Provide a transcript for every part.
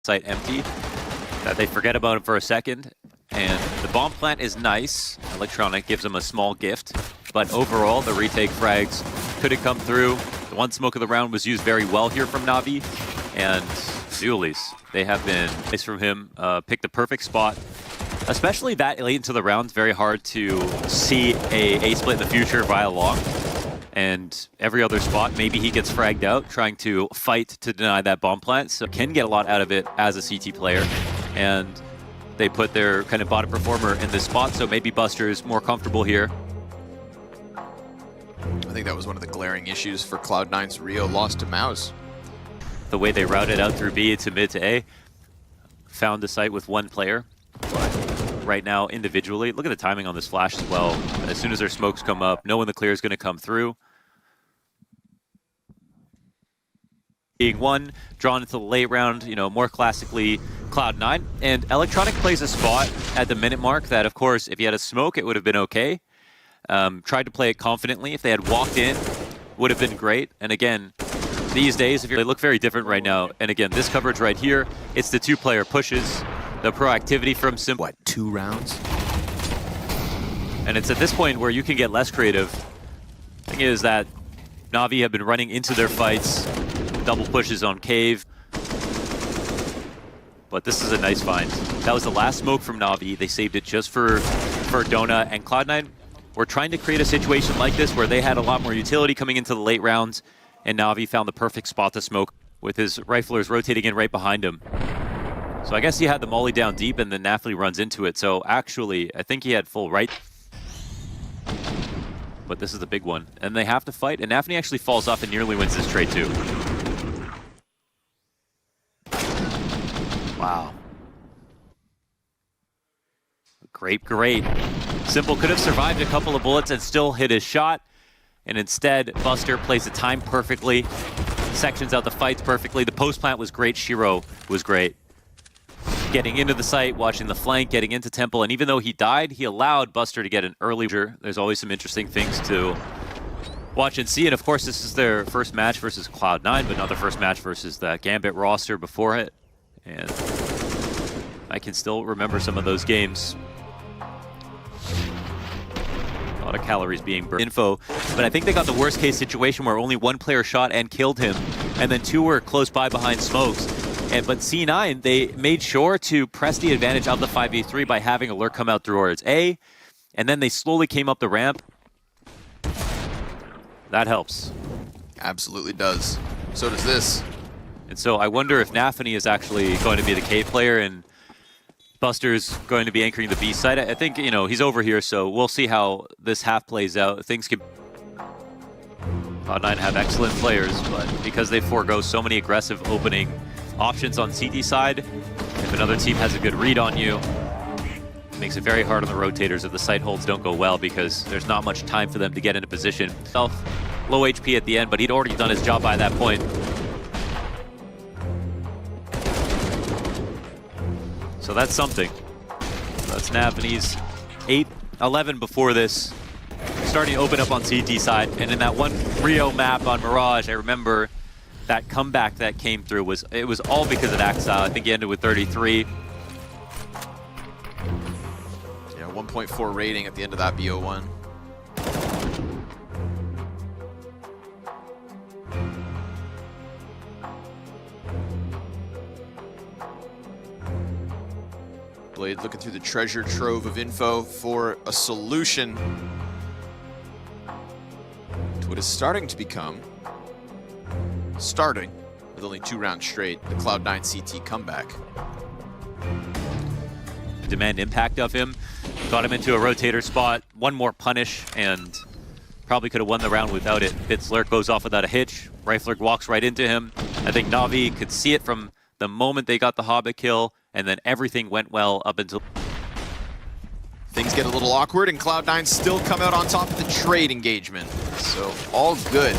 site empty, that they forget about him for a second. And the bomb plant is nice. Electronic gives them a small gift. But overall, the retake frags couldn't come through. The one smoke of the round was used very well here from NAVI. And Zulis, they have been nice from him. Picked the perfect spot. Especially that late into the round, very hard to see a split in the future via long. And every other spot, maybe he gets fragged out, trying to fight to deny that bomb plant. So can get a lot out of it as a CT player. And they put their kind of bottom performer in this spot, so maybe Buster's more comfortable here. I think that was one of the glaring issues for Cloud9's Rio loss to Mouse. The way they routed out through B to mid to A, found the site with one player. But right now, individually, look at the timing on this flash as well. As soon as their smokes come up, knowing the clear is going to come through. Being one, drawn into the late round, you know, more classically Cloud9. And Electronic plays a spot at the minute mark that, of course, if he had a smoke, it would have been okay. Tried to play it confidently. If they had walked in, would have been great. And again, these days, they look very different right now. And again, this coverage right here, it's the two-player pushes, the proactivity from Sim. What, 2 rounds? And it's at this point where you can get less creative. The thing is that NAVI have been running into their fights, double pushes on Cave. But this is a nice find. That was the last smoke from NAVI. They saved it just for Dona, and Cloud9 were trying to create a situation like this where they had a lot more utility coming into the late rounds, and NAVI found the perfect spot to smoke with his riflers rotating in right behind him. So I guess he had the molly down deep, and then Nafny runs into it. So actually, I think he had full right. But this is the big one. And they have to fight, and Nafny actually falls off and nearly wins this trade too. Wow. Great. Simple could have survived a couple of bullets and still hit his shot. And instead, Buster plays the time perfectly, sections out the fights perfectly. The post plant was great. Shiro was great. Getting into the site, watching the flank, getting into Temple. And even though he died, he allowed Buster to get an early. There's always some interesting things to watch and see. And of course, this is their first match versus Cloud9, but not the first match versus the Gambit roster before it. And I can still remember some of those games. A lot of calories being burned. Info, but I think they got the worst case situation where only one player shot and killed him, and then 2 were close by behind smokes. But C9, they made sure to press the advantage of the 5v3 by having Alert come out towards A, and then they slowly came up the ramp. That helps. Absolutely does. So does this. And so I wonder if Nafny is actually going to be the K player and Buster's going to be anchoring the B side. I think, you know, he's over here, so we'll see how this half plays out. Things can... Cloud9 have excellent players, but because they forego so many aggressive opening options on CT side, if another team has a good read on you, it makes it very hard on the rotators if the site holds don't go well, because there's not much time for them to get into position. Low HP at the end, but he'd already done his job by that point. So that's something. So that's Nafny's 8-11 before this, starting to open up on CT side. And in that one Rio map on Mirage, I remember that comeback that came through was all because of Axile. I think he ended with 33. Yeah, 1.4 rating at the end of that BO1. Blade looking through the treasure trove of info for a solution to what is starting to become, with only 2 rounds straight, the Cloud9 CT comeback. Demand impact of him, got him into a rotator spot, one more punish, and probably could have won the round without it. Bitslurk goes off without a hitch, Rifler walks right into him. I think NAVI could see it from the moment they got the Hobbit kill, and then everything went well up until... Things get a little awkward, and Cloud9 still come out on top of the trade engagement. So, all good.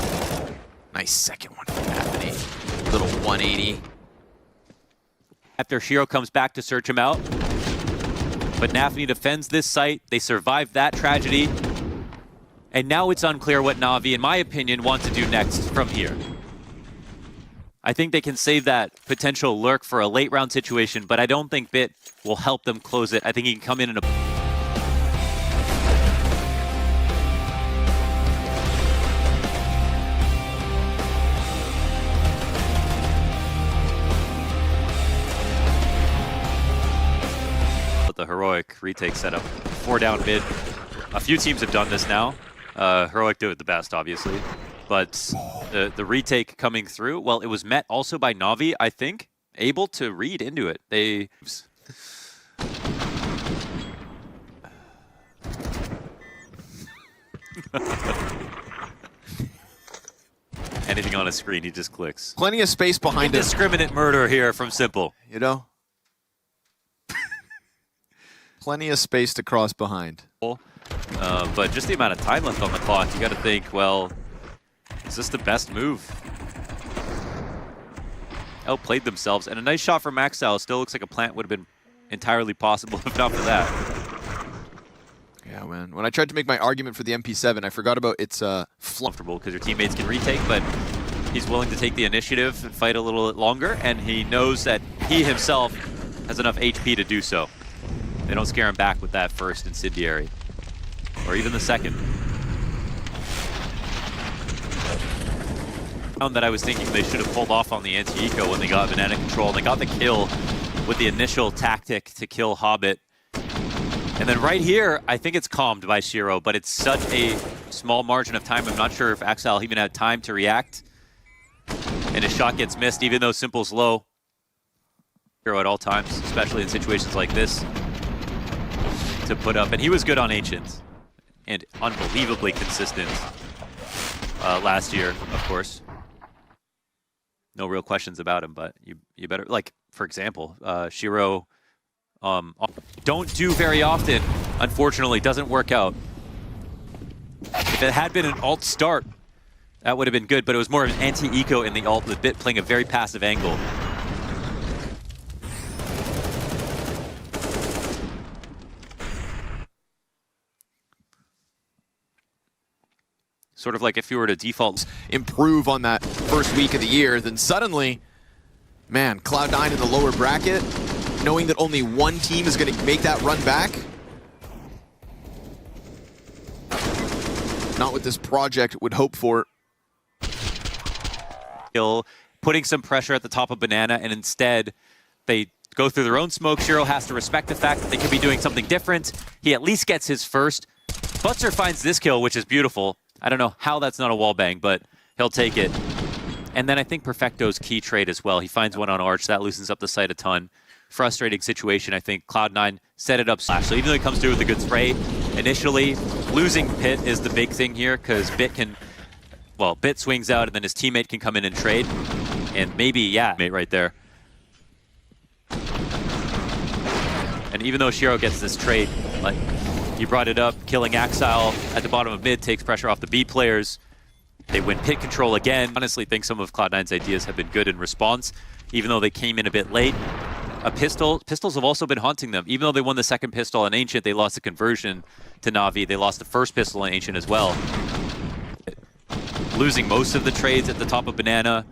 Nice second one from Nafny. Little 180. After Shiro comes back to search him out. But Nafny defends this site. They survived that tragedy. And now it's unclear what NAVI, in my opinion, want to do next from here. I think they can save that potential lurk for a late round situation, but I don't think Bit will help them close it. I think he can come in a... The heroic retake setup. 4 down mid. A few teams have done this now. Heroic do it the best, obviously. But the retake coming through, well, it was met also by NAVI, I think, able to read into it. They... Anything on a screen, he just clicks. Plenty of space behind him. Indiscriminate murder here from Simple. You know? Plenty of space to cross behind. But just the amount of time left on the clock, you got to think, well, is this the best move? Outplayed themselves, and a nice shot from Maxwell. Still looks like a plant would have been entirely possible if not for that. Yeah, man. When I tried to make my argument for the MP7, I forgot about its comfortable because your teammates can retake, but he's willing to take the initiative and fight a little bit longer, and he knows that he himself has enough HP to do so. They don't scare him back with that first incendiary, or even the second. That I was thinking they should have pulled off on the anti-eco when they got banana control, and they got the kill with the initial tactic to kill Hobbit. And then right here, I think it's calmed by Shiro, but it's such a small margin of time. I'm not sure if Axel even had time to react. And his shot gets missed, even though Simple's low. Shiro at all times, especially in situations like this, to put up. And he was good on Ancient, and unbelievably consistent last year, of course. No real questions about him, but you better, like, for example, Shiro, don't do very often, unfortunately, doesn't work out. If it had been an alt start, that would have been good, but it was more of an anti-eco in the alt, with Bit playing a very passive angle. Sort of like if you were to default improve on that first week of the year, then suddenly, man, Cloud9 in the lower bracket, knowing that only one team is going to make that run back. Not what this project would hope for. Putting some pressure at the top of Banana, and instead they go through their own smoke. Shiro has to respect the fact that they could be doing something different. He at least gets his first. Butzer finds this kill, which is beautiful. I don't know how that's not a wall bang, but he'll take it. And then I think Perfecto's key trade as well. He finds one on Arch. That loosens up the site a ton. Frustrating situation. I think Cloud9 set it up slash. So even though he comes through with a good spray, initially, losing Pit is the big thing here, because Bit can, well, Bit swings out and then his teammate can come in and trade. And maybe, yeah, mate right there. And even though Shiro gets this trade, like, you brought it up, killing Axile at the bottom of mid takes pressure off the B players. They win pit control again. Honestly, think some of Cloud9's ideas have been good in response, even though they came in a bit late. Pistols have also been haunting them. Even though they won the second pistol on Ancient, they lost the conversion to Navi. They lost the first pistol on Ancient as well. Losing most of the trades at the top of Banana.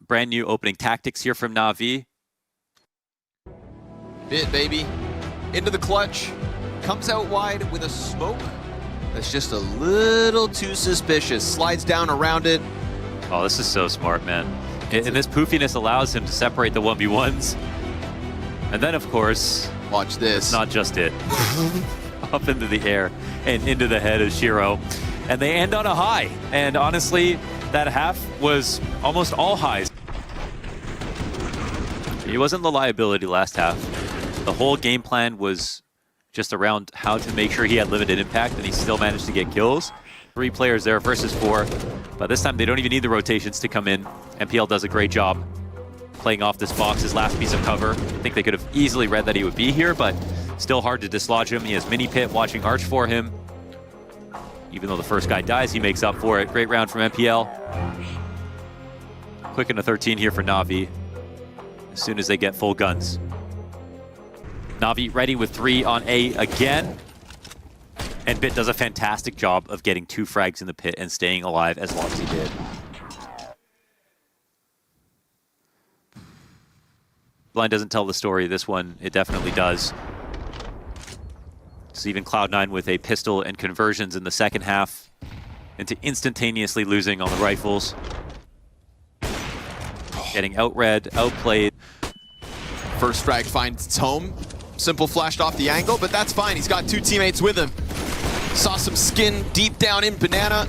Brand new opening tactics here from Navi. Bit, baby. Into the clutch. Comes out wide with a smoke that's just a little too suspicious. Slides down around it. Oh, this is so smart, man. And this poofiness allows him to separate the 1v1s. And then, of course, watch this. It's not just it. Up into the air and into the head of Shiro. And they end on a high. And honestly, that half was almost all highs. He wasn't the liability last half. The whole game plan was just around how to make sure he had limited impact, and he still managed to get kills. 3 players there versus 4, but this time they don't even need the rotations to come in. MPL does a great job playing off this box, his last piece of cover. I think they could have easily read that he would be here, but still hard to dislodge him. He has mini pit watching Arch for him. Even though the first guy dies, he makes up for it. Great round from MPL. Quick into 13 here for Navi as soon as they get full guns. Navi ready with 3 on A again. And Bit does a fantastic job of getting 2 frags in the pit and staying alive as long as he did. Blind doesn't tell the story. This one, it definitely does. So even Cloud9 with a pistol and conversions in the second half into instantaneously losing on the rifles. Getting outread, outplayed. First frag finds its home. Simple flashed off the angle, but that's fine. He's got two teammates with him. Saw some skin deep down in Banana.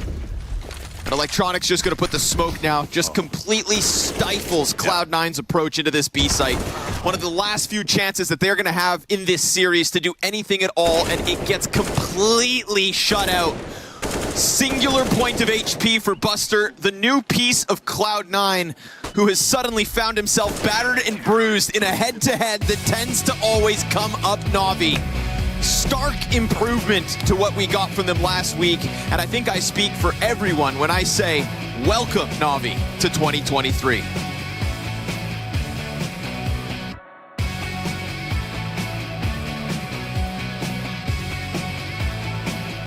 And Electronics just going to put the smoke now. Just completely stifles Cloud9's approach into this B site. One of the last few chances that they're going to have in this series to do anything at all, and it gets completely shut out. Singular point of HP for Buster, the new piece of Cloud9, who has suddenly found himself battered and bruised in a head-to-head that tends to always come up NAVI. Stark improvement to what we got from them last week, and I think I speak for everyone when I say, welcome NAVI to 2023.